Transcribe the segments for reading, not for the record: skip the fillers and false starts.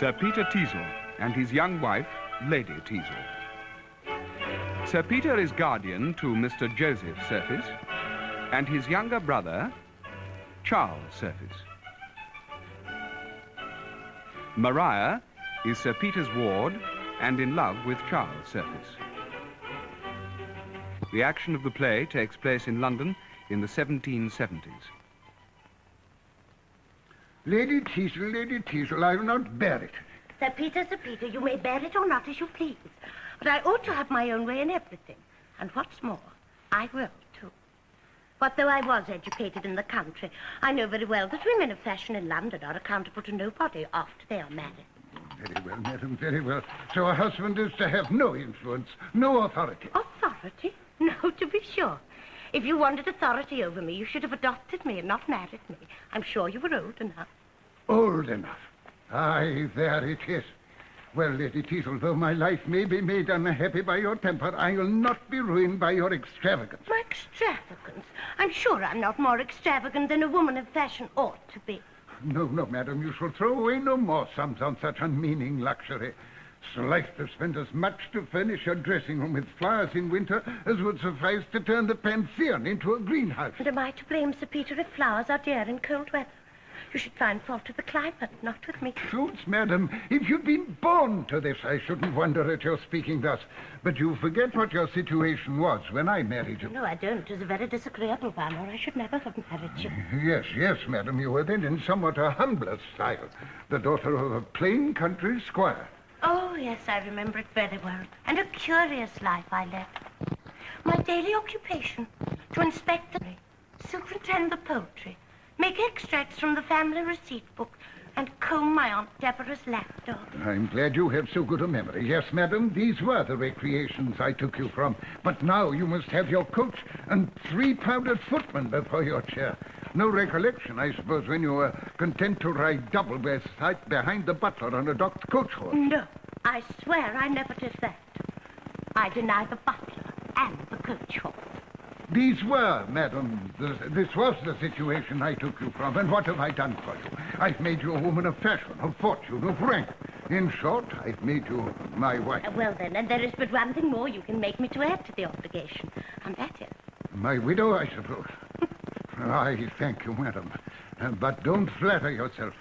Sir Peter Teazle and his young wife, Lady Teazle. Sir Peter is guardian to Mr. Joseph Surface and his younger brother, Charles Surface. Maria is Sir Peter's ward and in love with Charles Surface. The action of the play takes place in London in the 1770s. Lady Teazle, I'll not bear it. Sir Peter, you may bear it or not as you please. But I ought to have my own way in everything. And what's more, I will, too. What though I was educated in the country, I know very well that women of fashion in London are accountable to nobody after they are married. Very well, madam, very well. So a husband is to have no influence, no authority. Authority? No, to be sure. If you wanted authority over me, you should have adopted me and not married me. I'm sure you were old enough. Old enough? Aye, there it is. Well, Lady Teazle, though my life may be made unhappy by your temper, I will not be ruined by your extravagance. My extravagance? I'm sure I'm not more extravagant than a woman of fashion ought to be. No, madam, you shall throw away no more sums on such unmeaning luxury. It's life to spend as much to furnish your dressing room with flowers in winter as would suffice to turn the Pantheon into a greenhouse. And am I to blame, Sir Peter, if flowers are dear in cold weather? You should find fault with the climate, not with me. Shoots, madam. If you'd been born to this, I shouldn't wonder at your speaking thus. But you forget what your situation was when I married you. No, I don't. It was a very disagreeable one, or I should never have married you. Yes, madam. You were then in somewhat a humbler style. The daughter of a plain country squire. Oh, yes, I remember it very well. And a curious life I led. My daily occupation, to inspect the superintend the poultry, make extracts from the family receipt book, and comb my Aunt Deborah's lapdog. I'm glad you have so good a memory. Yes, madam, these were the recreations I took you from. But now you must have your coach and 3 powdered footmen before your chair. No recollection, I suppose, when you were content to ride double behind the butler on a docked coach horse. No, I swear I never did that. I deny the butler and the coach horse. These were, madam, this was the situation I took you from, and what have I done for you? I've made you a woman of fashion, of fortune, of rank. In short, I've made you my wife. Well, then, and there is but one thing more you can make me to add to the obligation, and that is... My widow, I suppose. I thank you, madam. But don't flatter yourself.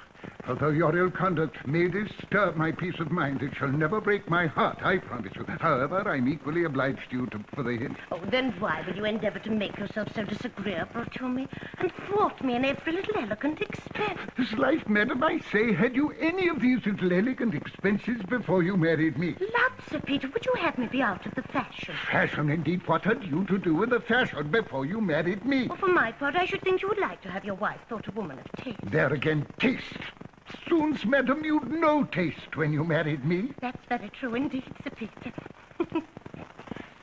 Although your ill conduct may disturb my peace of mind, it shall never break my heart, I promise you. However, I'm equally obliged to you for the hint. Oh, then why will you endeavor to make yourself so disagreeable to me and thwart me in every little elegant expense? This life, madam, I say, had you any of these little elegant expenses before you married me? Lord, Sir Peter, would you have me be out of the fashion? Fashion, indeed. What had you to do with the fashion before you married me? Well, for my part, I should think you would like to have your wife thought a woman of taste. There again, taste. Soons, madam, you'd no taste when you married me. That's very true indeed, Sir Peter.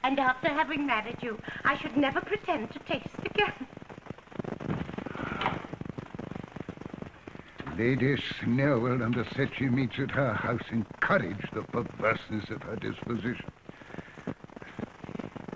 And after having married you, I should never pretend to taste again. Lady Snowell and the set she meets at her house encourage the perverseness of her disposition.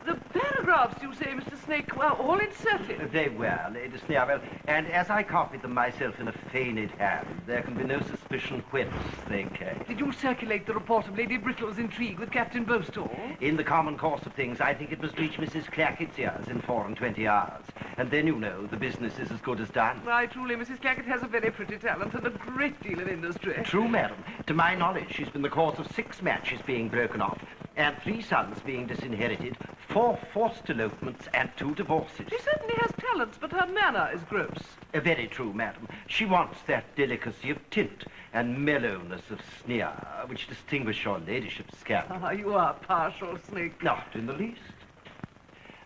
The paragraphs, you say, Mr. Snake, were all inserted? They were, Lady Snowell, and as I copied them myself in a feigned hand, there can be no suspicion whence they came. Did you circulate the report of Lady Brittle's intrigue with Captain Bostall? In the common course of things, I think it must reach Mrs. Clackett's ears in 24 hours. And then, you know, the business is as good as done. Why, truly, Mrs. Clackett has a very pretty talent and a great deal of industry. True, madam. To my knowledge, she's been the cause of 6 matches being broken off, and 3 sons being disinherited, 4 forced elopements, and 2 divorces. She certainly has talents, but her manner is gross. Very true, madam. She wants that delicacy of tint and mellowness of sneer which distinguish your ladyship's character. Ah, you are partial, Snake. Not in the least.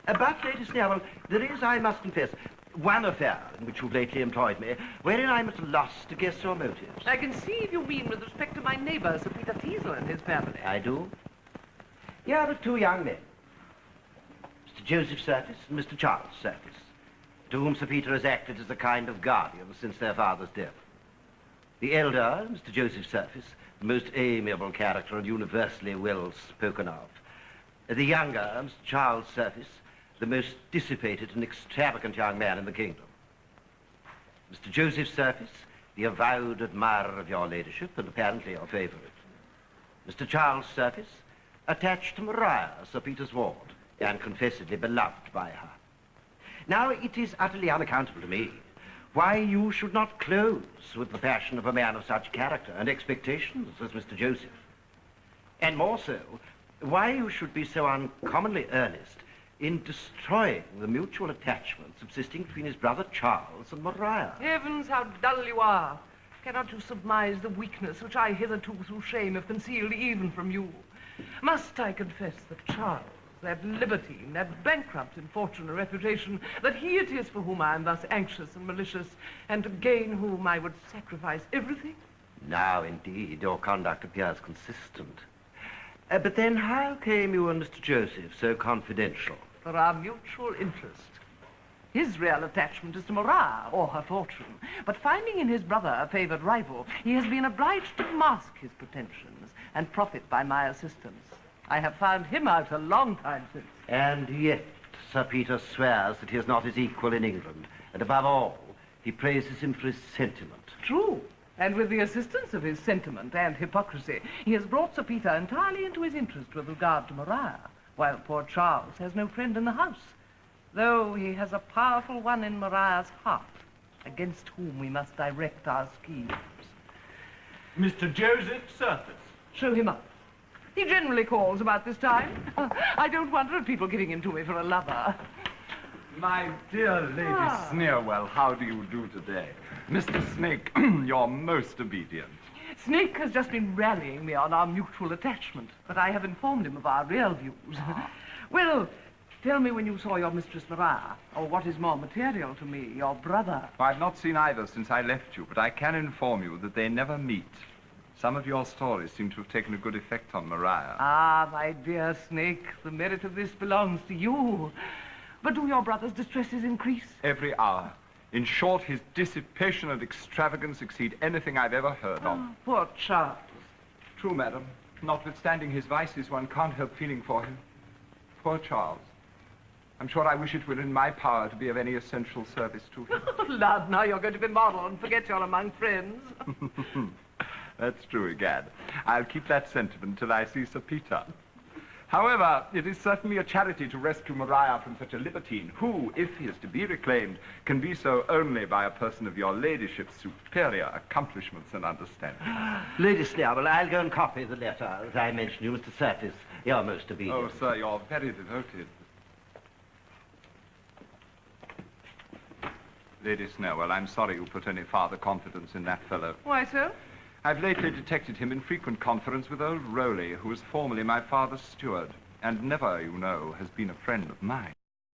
But, Lady Snowell, there is, I must confess, one affair in which you've lately employed me, wherein I'm at a loss to guess your motives. I conceive you mean with respect to my neighbour, Sir Peter Teazle and his family. I do. Here are 2 young men, Mr. Joseph Surface and Mr. Charles Surface, to whom Sir Peter has acted as a kind of guardian since their father's death. The elder, Mr. Joseph Surface, the most amiable character and universally well spoken of. The younger, Mr. Charles Surface, the most dissipated and extravagant young man in the kingdom. Mr. Joseph Surface the avowed admirer of your ladyship and apparently your favourite. Mr. Charles Surface, attached to Maria, Sir Peter's ward, and confessedly beloved by her. Now, it is utterly unaccountable to me why you should not close with the passion of a man of such character and expectations as Mr. Joseph. And more so, why you should be so uncommonly earnest in destroying the mutual attachment subsisting between his brother Charles and Maria. Heavens, how dull you are. Cannot you surmise the weakness which I hitherto through shame have concealed even from you? Must I confess that Charles, that libertine, that bankrupt in fortune and reputation, that he it is for whom I am thus anxious and malicious, and to gain whom I would sacrifice everything? Now, indeed, your conduct appears consistent. But then how came you and Mr. Joseph so confidential? For our mutual interest. His real attachment is to Maria or her fortune, but finding in his brother a favoured rival, he has been obliged to mask his pretensions and profit by my assistance. I have found him out a long time since. And yet, Sir Peter swears that he is not his equal in England, and above all, he praises him for his sentiment. True. And with the assistance of his sentiment and hypocrisy, he has brought Sir Peter entirely into his interest with regard to Maria, while poor Charles has no friend in the house, though he has a powerful one in Maria's heart, against whom we must direct our schemes. Mr. Joseph Surface. Show him up. He generally calls about this time. I don't wonder at people giving him to me for a lover. My dear Lady Sneerwell, how do you do today? Mr. Snake, you're most obedient. Snake has just been rallying me on our mutual attachment, but I have informed him of our real views. Well, tell me when you saw your mistress Maria, or what is more material to me, your brother. I've not seen either since I left you, but I can inform you that they never meet. Some of your stories seem to have taken a good effect on Maria. Ah, my dear Snake, the merit of this belongs to you. But do your brother's distresses increase? Every hour. In short, his dissipation and extravagance exceed anything I've ever heard of. Poor Charles. True, madam. Notwithstanding his vices, one can't help feeling for him. Poor Charles. I'm sure I wish it were in my power to be of any essential service to him. Lad, now you're going to be moral and forget you're among friends. That's true, egad. I'll keep that sentiment till I see Sir Peter. However, it is certainly a charity to rescue Maria from such a libertine, who, if he is to be reclaimed, can be so only by a person of your ladyship's superior accomplishments and understanding. Lady Sneerwell, I'll go and copy the letter that I mentioned you, Mr. Surface. You're most obedient. Oh, sir, you're very devoted. Lady Snowell, I'm sorry you put any farther confidence in that fellow. Why so? I've lately detected him in frequent conference with old Rowley, who was formerly my father's steward, and never, you know, has been a friend of mine.